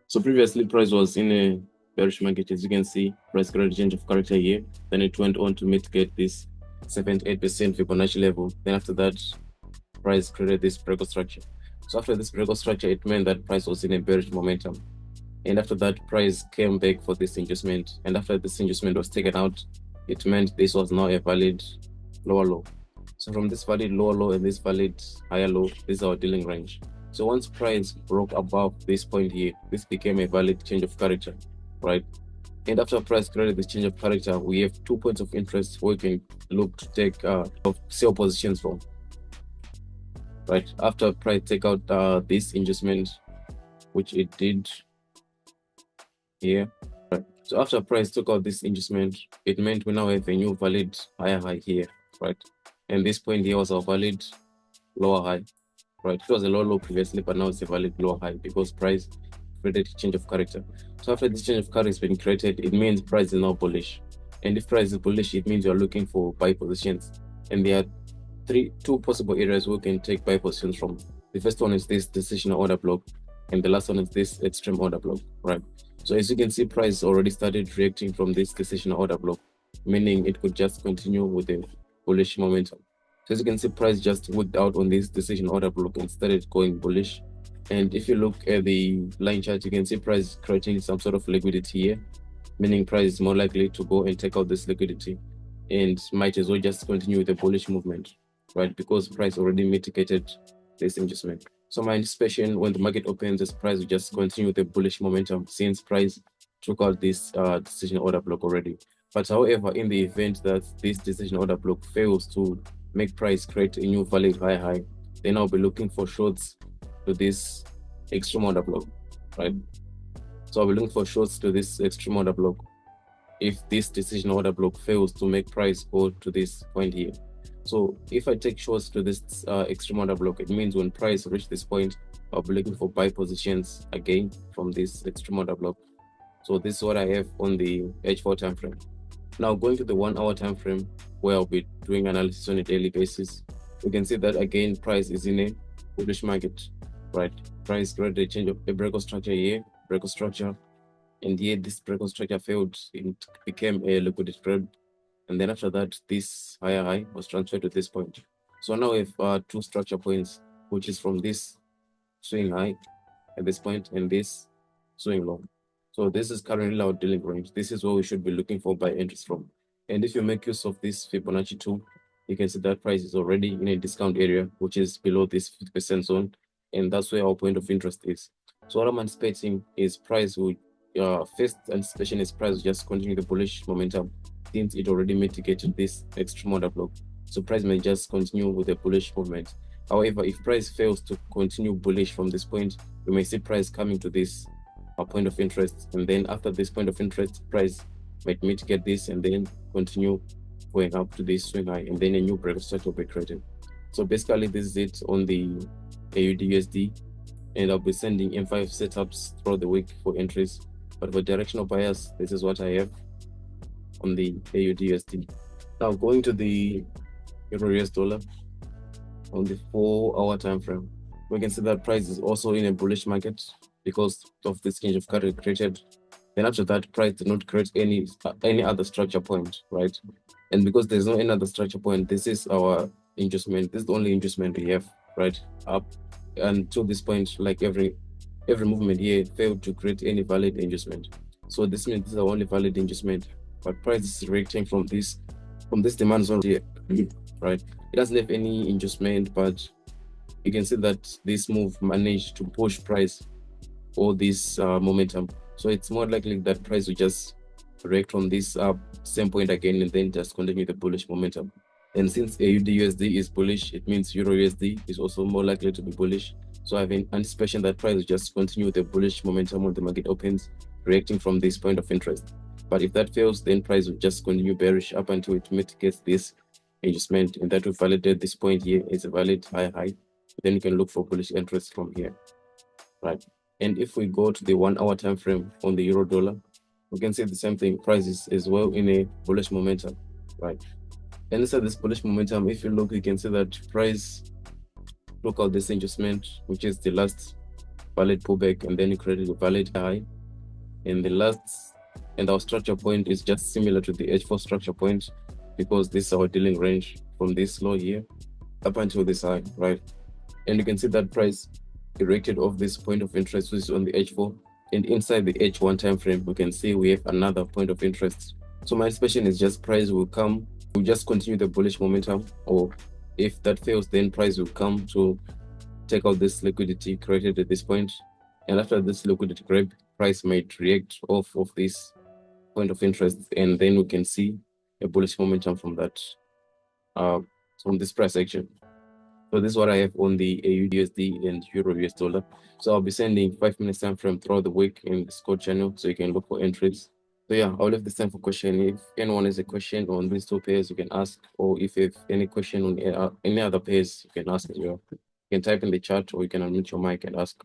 So previously, price was in a bearish market. As you can see, price created change of character here. Then it went on to mitigate this 78% Fibonacci level. Then after that, price created this breakout structure. So after this breakout structure, it meant that price was in a bearish momentum. And after that, price came back for this inducement. And after this inducement was taken out, it meant this was now a valid lower low. So from this valid lower low and this valid higher low, this is our dealing range. So once price broke above this point here, this became a valid change of character, right? And after price created this change of character, we have 2 points of interest where we can look to take sell positions from, right? After price take out this inducement, which it did here. Right. So after price took out this inducement, it meant we now have a new valid higher high here, right? And this point here was our valid lower high, right? It was a low low previously, but now it's a valid lower high because price created a change of character. So after this change of character has been created, it means price is now bullish. And if price is bullish, it means you're looking for buy positions. And there are two possible areas we can take buy positions from. The first one is this decisional order block, and the last one is this extreme order block, right? So as you can see, price already started reacting from this decisional order block, meaning it could just continue with a bullish momentum. So as you can see, price just worked out on this decision order block and started going bullish. And if you look at the line chart, you can see price creating some sort of liquidity here, meaning price is more likely to go and take out this liquidity and might as well just continue with the bullish movement, right? Because price already mitigated this adjustment. So my anticipation when the market opens, this price will just continue the bullish momentum since price took out this decision order block already. But however, in the event that this decision order block fails to make price create a new valid high, then I'll be looking for shorts to this extreme order block, right? So I'll be looking for shorts to this extreme order block if this decision order block fails to make price go to this point here. So if I take shorts to this extreme order block, it means when price reach this point, I'll be looking for buy positions again from this extreme order block. So this is what I have on the H4 time frame. Now going to the 1 hour time frame, where I'll be doing analysis on a daily basis, we can see that again price is in a bullish market, right? Price created a change of a breakout structure here, breakout structure, and here this breakout structure failed. It became a liquidity grab. And then after that, this higher high was transferred to this point. So now we have 2 structure points, which is from this swing high at this point and this swing low. So this is currently our dealing range. This is where we should be looking for buy entries from. And if you make use of this Fibonacci tool, you can see that price is already in a discount area, which is below this 50% zone. And that's where our point of interest is. So what I'm anticipating is price will, first anticipation is price will just continue the bullish momentum since it already mitigated this extreme order block. So price may just continue with a bullish movement. However, if price fails to continue bullish from this point, we may see price coming to this point of interest. And then after this point of interest, price might mitigate this and then continue going up to this swing high, and then a new breakout structure will be created. So basically, this is it on the AUDUSD, and I'll be sending M5 setups throughout the week for entries. But for directional buyers, this is what I have on the AUDUSD. Now going to the EUR/US dollar on the 4 hour time frame, we can see that price is also in a bullish market because of this change of character created. Then after that, price did not create any other structure point, right? And because there's no any other structure point, this is our inducement. This is the only inducement we have, right? Up until this point, like every movement here failed to create any valid inducement. So this means this is our only valid inducement. But price is reacting from this demand zone here, right? It doesn't have any inducement, but you can see that this move managed to push price or this momentum. So it's more likely that price will just react from this same point again and then just continue the bullish momentum. And since AUDUSD is bullish, it means EURUSD is also more likely to be bullish. So I have an anticipation that price will just continue the bullish momentum when the market opens, reacting from this point of interest. But if that fails, then price will just continue bearish up until it mitigates this adjustment, and that will validate this point here as a valid high. Then you can look for bullish interest from here, right? And if we go to the 1 hour time frame on the euro dollar, we can see the same thing. Price is as well in a bullish momentum, right? And inside this bullish momentum, if you look, you can see that price took out this adjustment, which is the last valid pullback, and then it created a valid high. And the last, and our structure point is just similar to the H4 structure point, because this is our dealing range from this low here up until this high, right? And you can see that price erected off this point of interest, which is on the H4, and inside the H1 time frame, we can see we have another point of interest. So my expectation is just price will just continue the bullish momentum, or if that fails, then price will come to take out this liquidity created at this point. And after this liquidity grab, price might react off of this point of interest, and then we can see a bullish momentum from that, from this price action. So this is what I have on the AUDUSD and EUR/US dollar. So I'll be sending 5 minutes time frame throughout the week in the Discord channel, so you can look for entries. So yeah, I'll leave this time for question. If anyone has a question on these two pairs, you can ask, or if you have any question on any other pairs, you can ask as well. You can type in the chat, or you can unmute your mic and ask.